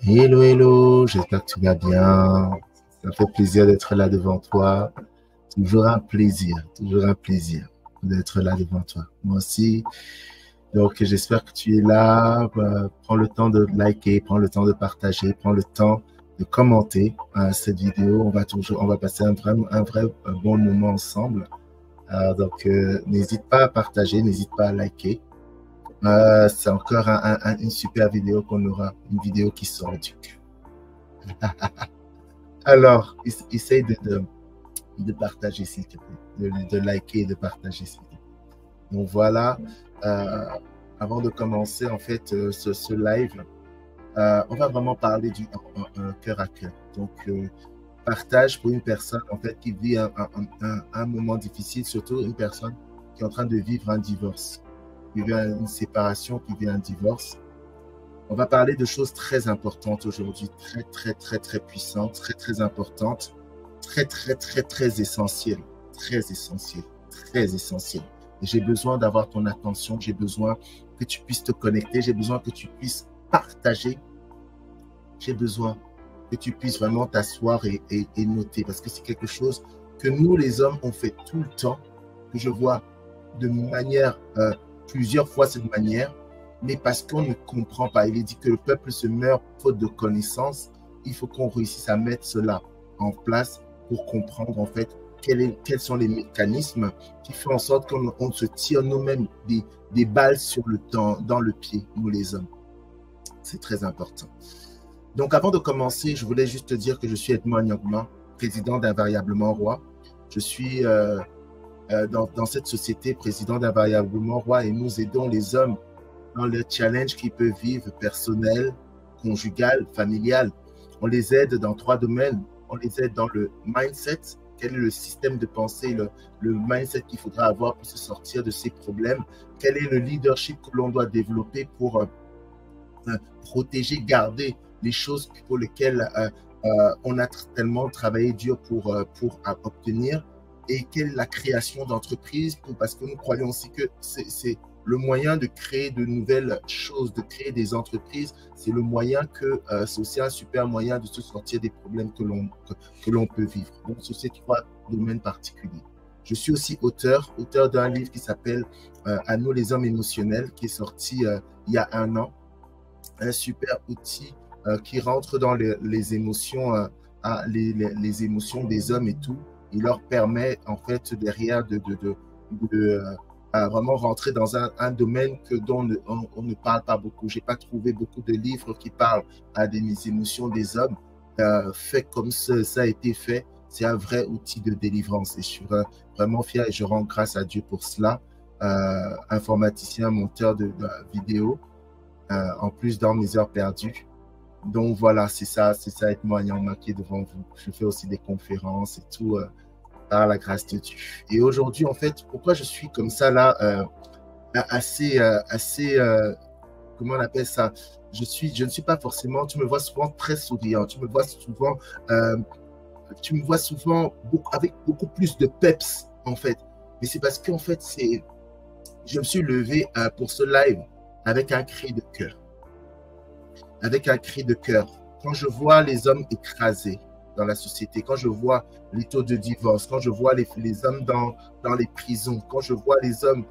Hello, hello, j'espère que tu vas bien. Ça fait plaisir d'être là devant toi. Toujours un plaisir d'être là devant toi. Moi aussi. Donc, j'espère que tu es là. Prends le temps de liker, prends le temps de partager, prends le temps de commenter cette vidéo. On va passer un bon moment ensemble. N'hésite pas à partager, n'hésite pas à liker. C'est encore une super vidéo qu'on aura, une vidéo qui sort du cœur. Alors, essaye de partager, s'il te plaît, de liker et de partager, s'il te plaît. Donc voilà, euh, avant de commencer, en fait, ce live, on va vraiment parler du cœur à cœur. Donc, partage pour une personne, en fait, qui vit un moment difficile, surtout une personne qui est en train de vivre un divorce, qui vit une séparation, qui vit un divorce. On va parler de choses très importantes aujourd'hui, très puissantes, très importantes, très essentielles, très essentielles. Et j'ai besoin d'avoir ton attention, j'ai besoin que tu puisses te connecter, j'ai besoin que tu puisses partager, j'ai besoin que tu puisses vraiment t'asseoir et noter, parce que c'est quelque chose que nous, les hommes, on fait tout le temps, que je vois de manière, plusieurs fois cette manière, mais parce qu'on ne comprend pas. Il est dit que le peuple se meurt faute de connaissance. Il faut qu'on réussisse à mettre cela en place pour comprendre en fait quels sont les mécanismes qui font en sorte qu'on se tire nous-mêmes des balles dans le pied, nous les hommes. C'est très important. Donc avant de commencer, je voulais juste te dire que je suis Edmond Agnaguma, président d'Invariablement Roi. Je suis dans cette société président d'Invariablement Roi et nous aidons les hommes dans les challenges qu'ils peuvent vivre, personnel, conjugal, familial. On les aide dans 3 domaines. On les aide dans le mindset, quel est le système de pensée, le mindset qu'il faudra avoir pour se sortir de ces problèmes, quel est le leadership que l'on doit développer pour protéger, garder les choses pour lesquelles on a tellement travaillé dur pour obtenir, et quelle est la création d'entreprises, parce que nous croyons aussi que c'est le moyen de créer de nouvelles choses, de créer des entreprises, c'est le moyen que c'est aussi un super moyen de se sortir des problèmes que l'on peut vivre. Donc, sur ces 3 domaines particuliers. Je suis aussi auteur d'un livre qui s'appelle À nous les hommes émotionnels, qui est sorti il y a 1 an. Un super outil qui rentre dans les émotions, les émotions des hommes et tout. Il leur permet en fait derrière de vraiment rentrer dans un domaine dont on ne parle pas beaucoup. Je n'ai pas trouvé beaucoup de livres qui parlent des émotions des hommes. Fait comme ça a été fait, c'est un vrai outil de délivrance. Et je suis vraiment fier et je rends grâce à Dieu pour cela. Informaticien, monteur de vidéos, en plus dans mes heures perdues. Donc voilà, c'est ça être moi qui est devant vous. Je fais aussi des conférences et tout. Par la grâce de Dieu. Et aujourd'hui, en fait, pourquoi je suis comme ça là, assez, comment on appelle ça? Je ne suis pas forcément, tu me vois souvent très souriant, tu me vois souvent avec beaucoup plus de peps, en fait. Mais c'est parce qu'en fait, je me suis levé pour ce live avec un cri de cœur. Avec un cri de cœur. Quand je vois les hommes écrasés dans la société, quand je vois les taux de divorce, quand je vois les hommes dans les prisons, quand je vois les hommes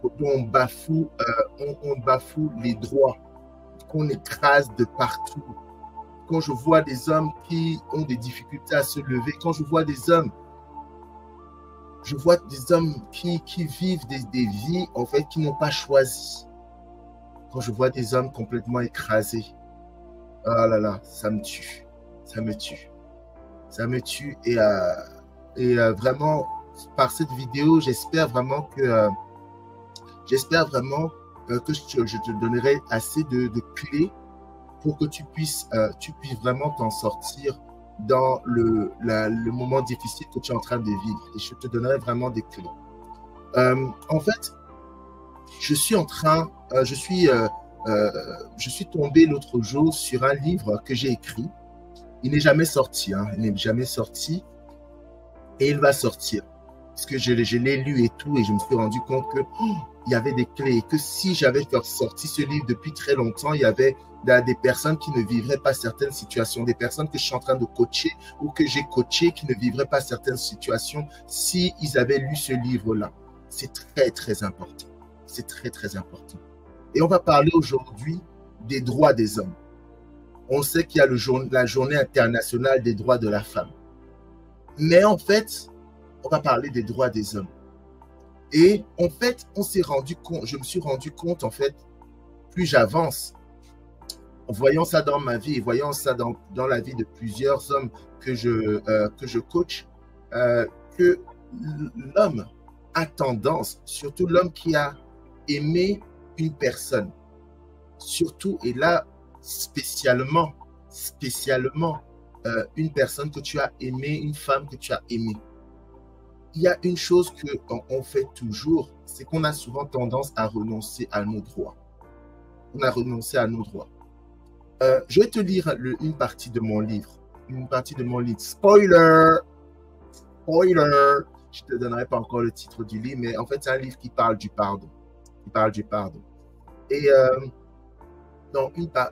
dont on bafoue les droits, qu'on écrase de partout, quand je vois des hommes qui ont des difficultés à se lever, quand je vois des hommes qui vivent des vies en fait qui n'ont pas choisi, quand je vois des hommes complètement écrasés, oh là là, ça me tue, ça me tue. Ça me tue et vraiment, par cette vidéo, j'espère vraiment que je te donnerai assez de clés pour que tu puisses vraiment t'en sortir dans le moment difficile que tu es en train de vivre. Et je te donnerai vraiment des clés. En fait, je suis tombé l'autre jour sur un livre que j'ai écrit. Il n'est jamais sorti, il n'est jamais sorti et il va sortir. Parce que je l'ai lu et tout et je me suis rendu compte que il y avait des clés et que si j'avais sorti ce livre depuis très longtemps, il y avait des personnes qui ne vivraient pas certaines situations, des personnes que je suis en train de coacher ou que j'ai coaché qui ne vivraient pas certaines situations si ils avaient lu ce livre-là. C'est très, très important. C'est très, très important. Et on va parler aujourd'hui des droits des hommes. On sait qu'il y a la journée internationale des droits de la femme. Mais en fait, on va parler des droits des hommes. Et en fait, je me suis rendu compte, en fait, plus j'avance, en voyant ça dans ma vie et voyant ça dans la vie de plusieurs hommes que je coach, que l'homme a tendance, surtout l'homme qui a aimé une personne, surtout, et là, spécialement, une personne que tu as aimée, une femme que tu as aimée. Il y a une chose qu'on fait toujours, c'est qu'on a souvent tendance à renoncer à nos droits. On a renoncé à nos droits. Je vais te lire une partie de mon livre. Une partie de mon livre. Spoiler! Spoiler! Je ne te donnerai pas encore le titre du livre, mais en fait, c'est un livre qui parle du pardon. Il parle du pardon. Et il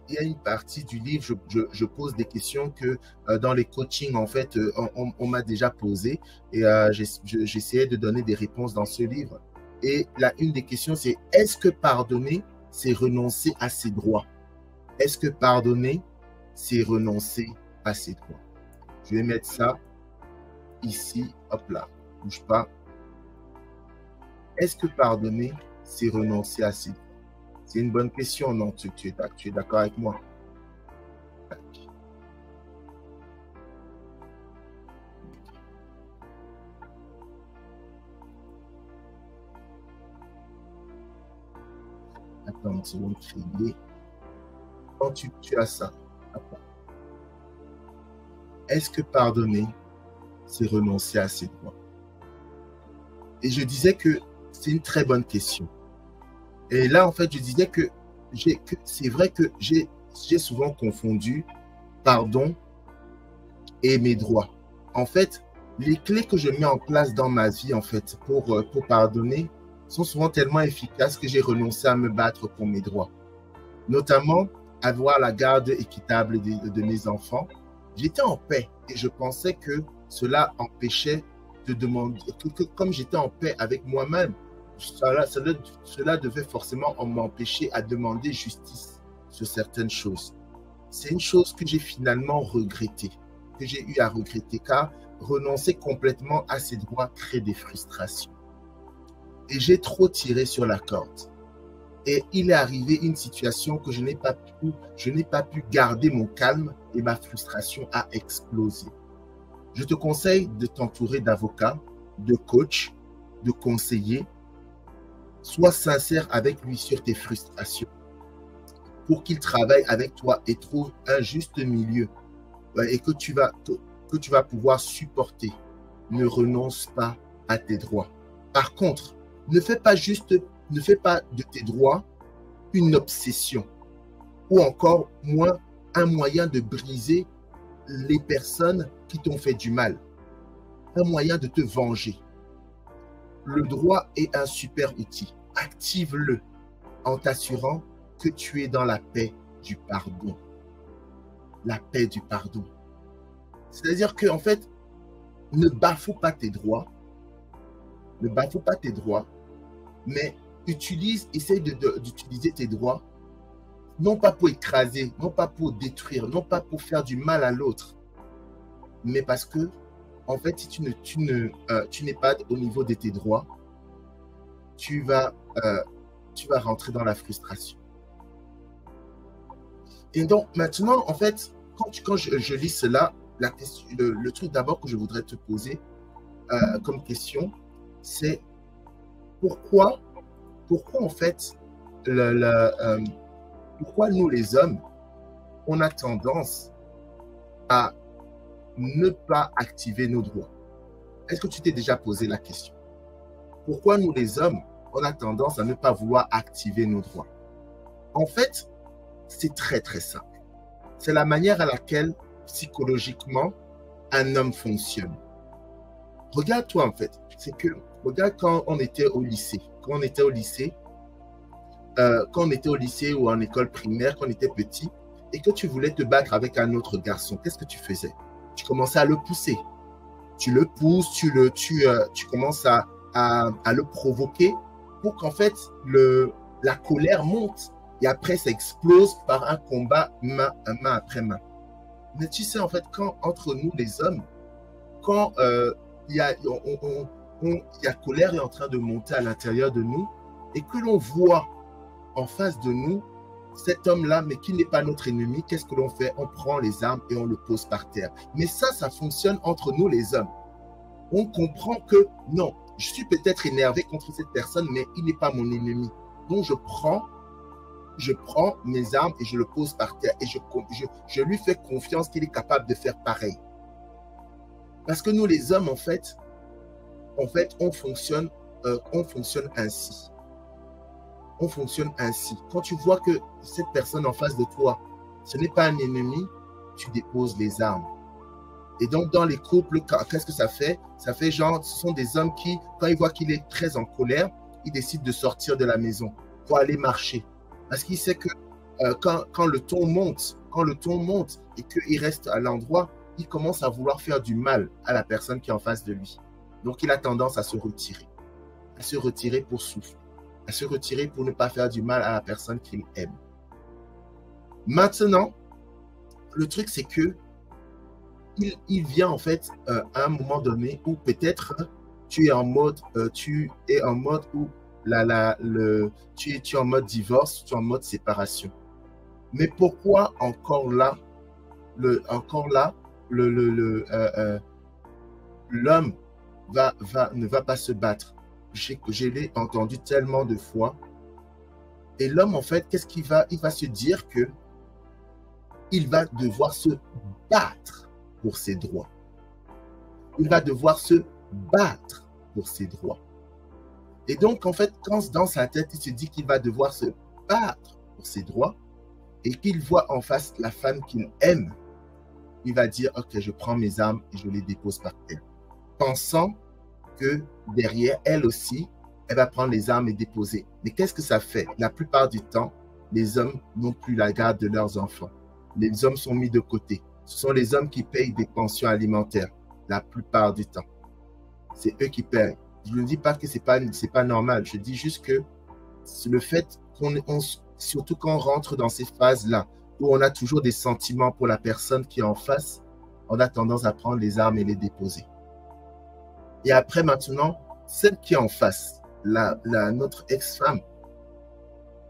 y a une partie du livre, je pose des questions que dans les coachings, en fait, on m'a déjà posées. Et j'essayais de donner des réponses dans ce livre. Et une des questions, c'est est-ce que pardonner, c'est renoncer à ses droits? Est-ce que pardonner, c'est renoncer à ses droits? Je vais mettre ça ici, hop là, bouge pas. Est-ce que pardonner, c'est renoncer à ses droits? C'est une bonne question, non? Tu es d'accord avec moi? Attends une seconde, crier. Quand tu as ça, est-ce que pardonner, c'est renoncer à ses droits? Et je disais que c'est une très bonne question. Et là, en fait, je disais que c'est vrai que j'ai souvent confondu pardon et mes droits. En fait, les clés que je mets en place dans ma vie, en fait, pour pardonner, sont souvent tellement efficaces que j'ai renoncé à me battre pour mes droits. Notamment, avoir la garde équitable de mes enfants. J'étais en paix et je pensais que cela empêchait de demander, que comme j'étais en paix avec moi-même, cela devait forcément m'empêcher à demander justice sur certaines choses. C'est une chose que j'ai finalement regrettée, que j'ai eu à regretter, car renoncer complètement à ses droits crée des frustrations. Et j'ai trop tiré sur la corde. Et il est arrivé une situation que je n'ai pas pu garder mon calme et ma frustration a explosé. Je te conseille de t'entourer d'avocats, de coachs, de conseillers. Sois sincère avec lui sur tes frustrations pour qu'il travaille avec toi et trouve un juste milieu et que tu vas pouvoir supporter. Ne renonce pas à tes droits. Par contre, ne fais pas de tes droits une obsession ou encore moins un moyen de briser les personnes qui t'ont fait du mal, un moyen de te venger. Le droit est un super outil. Active-le en t'assurant que tu es dans la paix du pardon. La paix du pardon. C'est-à-dire que, en fait, ne bafoue pas tes droits. Ne bafoue pas tes droits, mais essaye d'utiliser tes droits, non pas pour écraser, non pas pour détruire, non pas pour faire du mal à l'autre, mais parce que, en fait, si tu n'es pas au niveau de tes droits, tu vas rentrer dans la frustration. Et donc, maintenant, en fait, quand je lis cela, le truc d'abord que je voudrais te poser comme question, c'est pourquoi en fait, pourquoi nous les hommes, on a tendance à ne pas activer nos droits? Est-ce que tu t'es déjà posé la question? Pourquoi nous les hommes, on a tendance à ne pas vouloir activer nos droits? En fait, c'est très très simple. C'est la manière à laquelle, psychologiquement, un homme fonctionne. Regarde-toi en fait, regarde quand on était au lycée. Quand on était au lycée, quand on était au lycée ou en école primaire, quand on était petit, et que tu voulais te battre avec un autre garçon, qu'est-ce que tu faisais? Tu commençais à le pousser. Tu le pousses, tu commences à le provoquer pour qu'en fait, la colère monte. Et après, ça explose par un combat main après main. Mais tu sais, en fait, quand entre nous, les hommes, quand il y a colère est en train de monter à l'intérieur de nous et que l'on voit en face de nous cet homme-là, mais qui n'est pas notre ennemi, qu'est-ce que l'on fait? On prend les armes et on le pose par terre. Mais ça fonctionne entre nous, les hommes. On comprend que non, je suis peut-être énervé contre cette personne, mais il n'est pas mon ennemi. Donc, je prends mes armes et je le pose par terre et je lui fais confiance qu'il est capable de faire pareil. Parce que nous, les hommes, en fait, on fonctionne ainsi. On fonctionne ainsi. Quand tu vois que cette personne en face de toi, ce n'est pas un ennemi, tu déposes les armes. Et donc, dans les couples, qu'est-ce que ça fait? Ça fait genre, ce sont des hommes qui, quand ils voient qu'il est très en colère, ils décident de sortir de la maison pour aller marcher. Parce qu'il sait que quand le ton monte, et qu'il reste à l'endroit, il commence à vouloir faire du mal à la personne qui est en face de lui. Donc, il a tendance à se retirer pour souffler, à se retirer pour ne pas faire du mal à la personne qu'il aime. Maintenant, le truc, c'est que il vient en fait à un moment donné où peut-être tu es en mode où tu es en mode divorce, tu es en mode séparation. Mais pourquoi encore là, l'homme ne va pas se battre? Je l'ai entendu tellement de fois. Et l'homme, en fait, qu'est-ce qu'il va? Il va se dire que il va devoir se battre pour ses droits. Il va devoir se battre pour ses droits. Et donc, en fait, quand dans sa tête, il se dit qu'il va devoir se battre pour ses droits et qu'il voit en face la femme qu'il aime, il va dire, OK, je prends mes armes et je les dépose par terre. Pensant que derrière, elle aussi, elle va prendre les armes et déposer. Mais qu'est-ce que ça fait? La plupart du temps, les hommes n'ont plus la garde de leurs enfants. Les hommes sont mis de côté. Ce sont les hommes qui payent des pensions alimentaires, la plupart du temps. C'est eux qui payent. Je ne dis pas que ce n'est pas normal. Je dis juste que c'est le fait surtout quand on rentre dans ces phases-là, où on a toujours des sentiments pour la personne qui est en face, on a tendance à prendre les armes et les déposer. Et après, maintenant, celle qui est en face, notre ex-femme,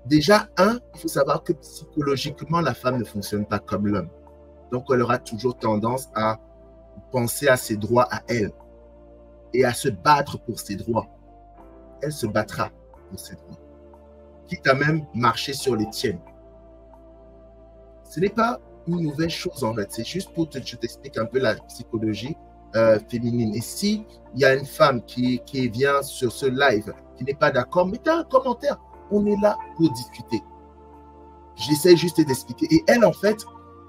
déjà, il faut savoir que psychologiquement, la femme ne fonctionne pas comme l'homme. Donc, elle aura toujours tendance à penser à ses droits à elle et à se battre pour ses droits. Elle se battra pour ses droits, quitte à même marcher sur les tiennes. Ce n'est pas une nouvelle chose en fait, c'est juste pour je t'explique un peu la psychologie féminine. Et si il y a une femme qui vient sur ce live, qui n'est pas d'accord, mettez un commentaire. On est là pour discuter. J'essaie juste d'expliquer. Et elle, en fait,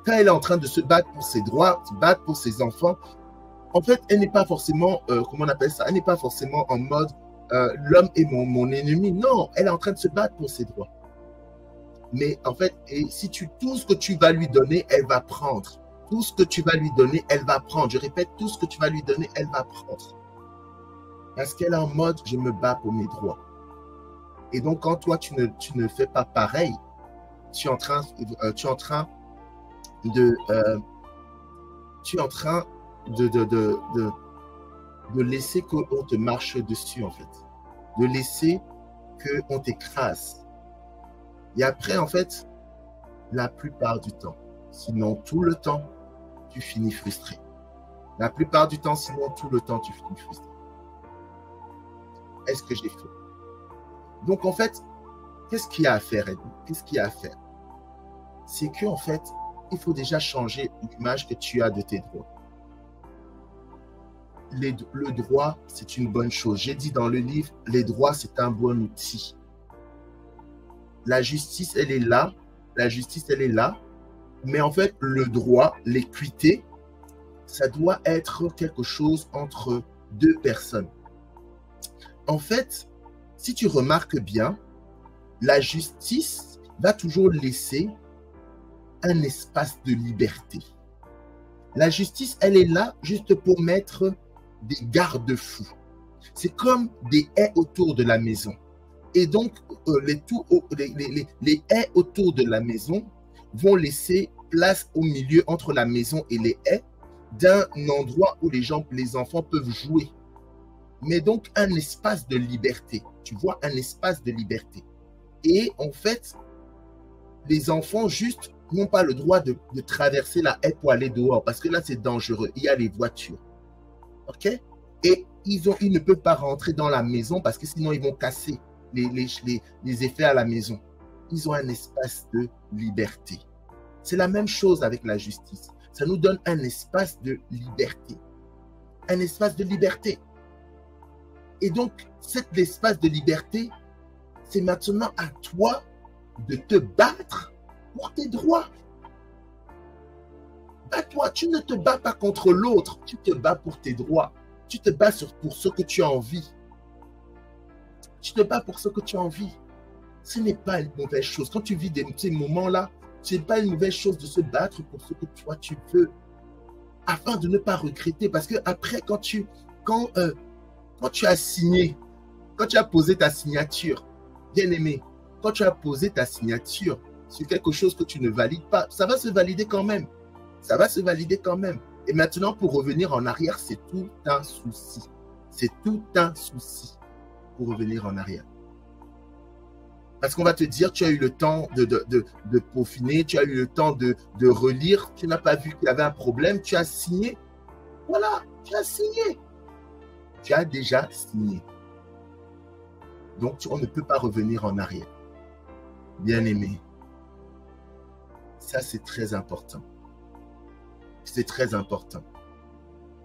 quand elle est en train de se battre pour ses droits, se battre pour ses enfants, en fait, elle n'est pas forcément, comment on appelle ça, elle n'est pas forcément en mode l'homme est mon ennemi. Non, elle est en train de se battre pour ses droits. Mais en fait, tout ce que tu vas lui donner, elle va prendre. Tout ce que tu vas lui donner, elle va prendre. Je répète, tout ce que tu vas lui donner, elle va prendre. Parce qu'elle est en mode, je me bats pour mes droits. Et donc, quand toi, tu ne fais pas pareil, tu es en train de laisser qu'on te marche dessus, en fait. De laisser qu'on t'écrase. Et après, en fait, la plupart du temps, sinon tout le temps, tu finis frustré. La plupart du temps, sinon tout le temps, tu finis frustré. Est-ce que j'ai fait? Donc, en fait, qu'est-ce qu'il y a à faire, Edmond? Qu'est-ce qu'il y a à faire? C'est qu'en fait, il faut déjà changer l'image que tu as de tes droits. Le droit, c'est une bonne chose. J'ai dit dans le livre, les droits, c'est un bon outil. La justice, elle est là. La justice, elle est là. Mais en fait, le droit, l'équité, ça doit être quelque chose entre deux personnes. En fait, si tu remarques bien, la justice va toujours laisser un espace de liberté. La justice, elle est là juste pour mettre des garde-fous. C'est comme des haies autour de la maison. Et donc, les haies autour de la maison vont laisser place au milieu entre la maison et les haies d'un endroit où les enfants peuvent jouer. Mais donc, un espace de liberté. Tu vois, un espace de liberté. Et en fait, les enfants juste n'ont pas le droit de traverser la haie pour aller dehors parce que là, c'est dangereux. Il y a les voitures. OK? Et ils ne peuvent pas rentrer dans la maison parce que sinon, ils vont casser les effets à la maison. Ils ont un espace de liberté. C'est la même chose avec la justice. Ça nous donne un espace de liberté. Un espace de liberté. Et donc, cet espace de liberté, c'est maintenant à toi de te battre pour tes droits. Bats-toi, tu ne te bats pas contre l'autre, tu te bats pour tes droits. Tu te bats pour ce que tu as envie. Tu te bats pour ce que tu as envie. Ce n'est pas une mauvaise chose. Quand tu vis ces moments-là, ce n'est pas une mauvaise chose de se battre pour ce que toi tu veux, afin de ne pas regretter. Parce que après, quand tu as signé, quand tu as posé ta signature, bien aimé, quand tu as posé ta signature sur quelque chose que tu ne valides pas, ça va se valider quand même. Ça va se valider quand même. Et maintenant, pour revenir en arrière, c'est tout un souci. C'est tout un souci pour revenir en arrière. Parce qu'on va te dire, tu as eu le temps de peaufiner, tu as eu le temps de relire, tu n'as pas vu qu'il y avait un problème, tu as signé. Voilà, tu as signé. Tu as déjà signé. Donc, on ne peut pas revenir en arrière. Bien aimé. Ça, c'est très important. C'est très important.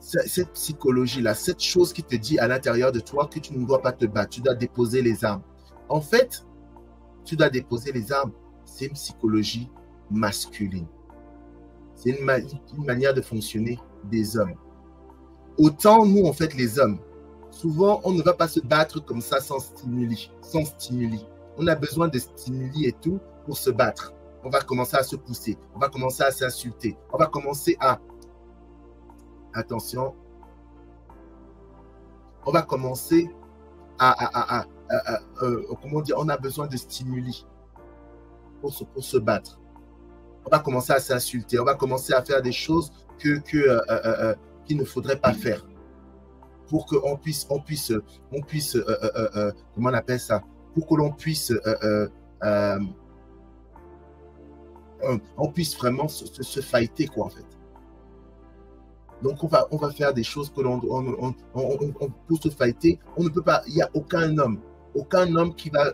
Cette psychologie-là, cette chose qui te dit à l'intérieur de toi que tu ne dois pas te battre, tu dois déposer les armes. En fait, tu dois déposer les armes. C'est une psychologie masculine. C'est une manière de fonctionner des hommes. Autant nous, en fait, les hommes, souvent, on ne va pas se battre comme ça sans stimuli. Sans stimuli. On a besoin de stimuli et tout pour se battre. On va commencer à se pousser. On va commencer à s'insulter. On va commencer à... Attention. On va commencer comment dire, on a besoin de stimuli pour se battre. On va commencer à s'insulter. On va commencer à faire des choses qu'il ne faudrait pas faire. Pour qu'on puisse, comment on appelle ça? Pour que l'on puisse, on puisse vraiment se fighter, quoi, en fait. Donc, on va faire des choses que pour se fighter, on ne peut pas, il n'y a aucun homme qui va,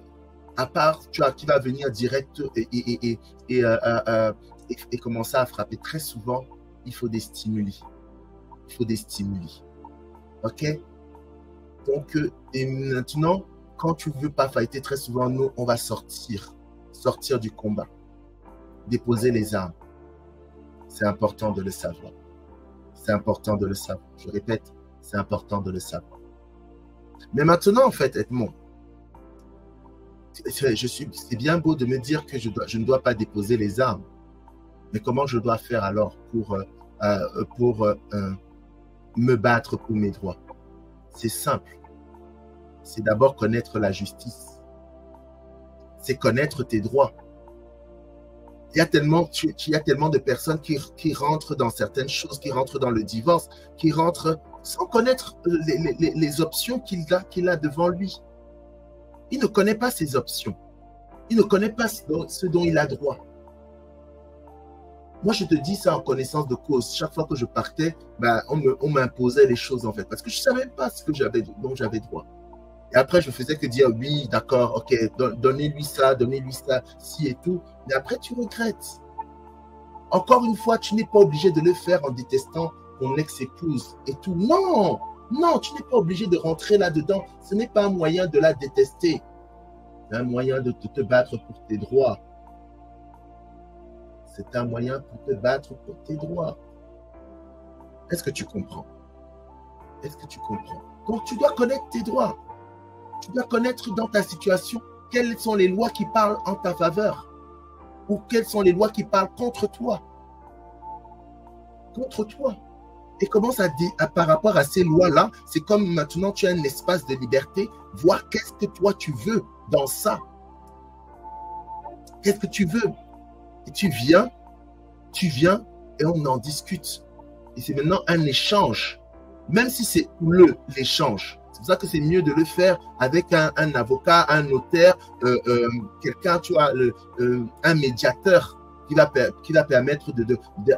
à part, qui va venir direct et commencer à frapper. Très souvent, il faut des stimuli. Il faut des stimuli. OK? Donc, et maintenant, quand tu ne veux pas fighter, très souvent, nous, on va sortir du combat. Déposer les armes. C'est important de le savoir. C'est important de le savoir. Je répète, c'est important de le savoir. Mais maintenant, en fait, Edmond, c'est bien beau de me dire que je ne dois pas déposer les armes. Mais comment je dois faire alors pour me battre pour mes droits? C'est simple. C'est d'abord connaître la justice. C'est connaître tes droits. Il y a tellement de personnes qui rentrent dans certaines choses, qui rentrent dans le divorce, qui rentrent sans connaître les options qu'il a devant lui. Il ne connaît pas ses options. Il ne connaît pas ce dont il a droit. Moi, je te dis ça en connaissance de cause. Chaque fois que je partais, on m'imposait les choses, en fait, parce que je ne savais pas dont j'avais droit. Et après, je faisais que dire, oui, d'accord, ok, donnez-lui ça, ci et tout. Mais après, tu regrettes. Encore une fois, tu n'es pas obligé de le faire en détestant ton ex-épouse et tout. Non, non, tu n'es pas obligé de rentrer là-dedans. Ce n'est pas un moyen de la détester. C'est un moyen de te battre pour tes droits. C'est un moyen pour te battre pour tes droits. Est-ce que tu comprends? Est-ce que tu comprends? Donc, tu dois connaître tes droits. Tu dois connaître dans ta situation quelles sont les lois qui parlent en ta faveur? Ou quelles sont les lois qui parlent contre toi? Contre toi. Et commence à dire, par rapport à ces lois-là, c'est comme maintenant tu as un espace de liberté, voir qu'est-ce que toi tu veux dans ça. Qu'est-ce que tu veux? Et tu viens et on en discute. Et c'est maintenant un échange, même si c'est l'échange. C'est pour ça que c'est mieux de le faire avec un avocat, un notaire, quelqu'un, tu vois, un médiateur qui va permettre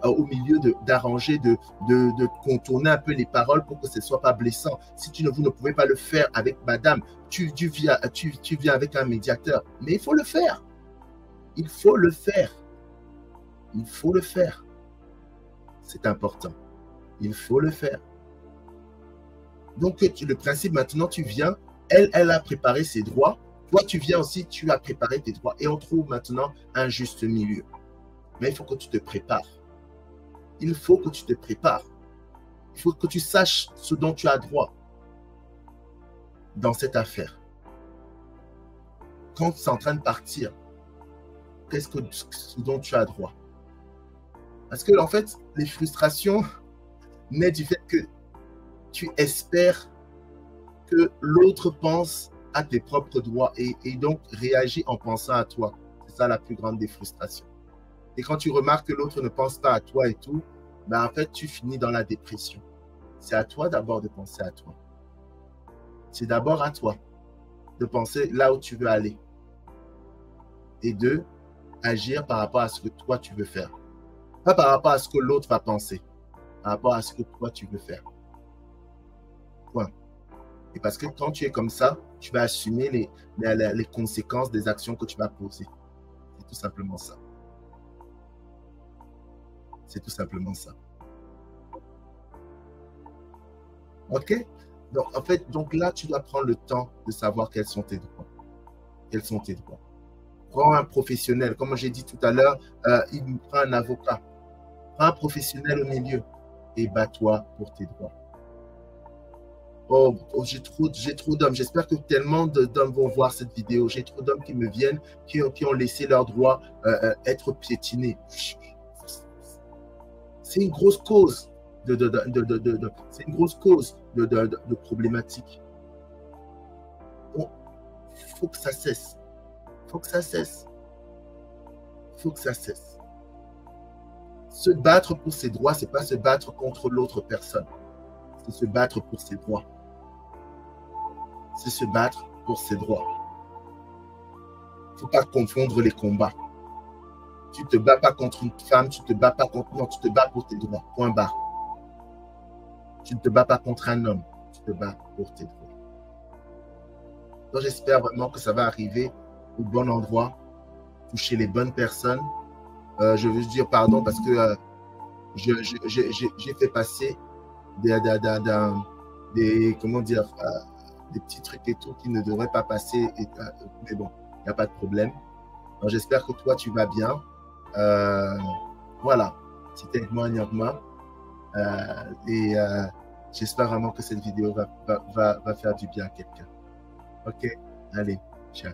au milieu d'arranger, de contourner un peu les paroles pour que ce ne soit pas blessant. Si vous ne pouvez pas le faire avec madame, tu viens avec un médiateur. Mais il faut le faire. Il faut le faire. Il faut le faire. C'est important. Il faut le faire. Donc, le principe, maintenant, tu viens, elle a préparé ses droits. Toi, tu viens aussi, tu as préparé tes droits. Et on trouve maintenant un juste milieu. Mais il faut que tu te prépares. Il faut que tu te prépares. Il faut que tu saches ce dont tu as droit dans cette affaire. Quand c'est en train de partir, ce dont tu as droit? Parce que, en fait, les frustrations naissent du fait que tu espères que l'autre pense à tes propres droits et donc réagit en pensant à toi. C'est ça la plus grande des frustrations. Et quand tu remarques que l'autre ne pense pas à toi et tout, ben en fait, tu finis dans la dépression. C'est à toi d'abord de penser à toi. C'est d'abord à toi de penser là où tu veux aller. Et de agir par rapport à ce que toi tu veux faire. Pas par rapport à ce que l'autre va penser. Par rapport à ce que toi tu veux faire. Point. Et parce que quand tu es comme ça, tu vas assumer les conséquences des actions que tu vas poser. C'est tout simplement ça. C'est tout simplement ça. OK? Donc, en fait, là, tu dois prendre le temps de savoir quels sont tes droits. Quels sont tes droits. Prends un professionnel. Comme j'ai dit tout à l'heure, il prend un avocat. Prends un professionnel au milieu et bats-toi pour tes droits. Oh, j'ai trop d'hommes. J'espère que tellement d'hommes vont voir cette vidéo. J'ai trop d'hommes qui me viennent, qui ont laissé leurs droits être piétinés. C'est une grosse cause c'est une grosse cause de problématique. Bon, faut que ça cesse. Faut que ça cesse. Faut que ça cesse. Se battre pour ses droits, c'est pas se battre contre l'autre personne. C'est se battre pour ses droits. C'est se battre pour ses droits. Il ne faut pas confondre les combats. Tu ne te bats pas contre une femme, tu ne te bats pas contre... Non, tu te bats pour tes droits. Point barre. Tu ne te bats pas contre un homme, tu te bats pour tes droits. Donc j'espère vraiment que ça va arriver au bon endroit, toucher les bonnes personnes. Je veux dire pardon parce que j'ai fait passer comment dire, des petits trucs et tout qui ne devraient pas passer. Mais bon, il n'y a pas de problème. Donc j'espère que toi, tu vas bien. Voilà, c'était Edmond Nyangma. J'espère vraiment que cette vidéo va faire du bien à quelqu'un. Ok, allez, ciao.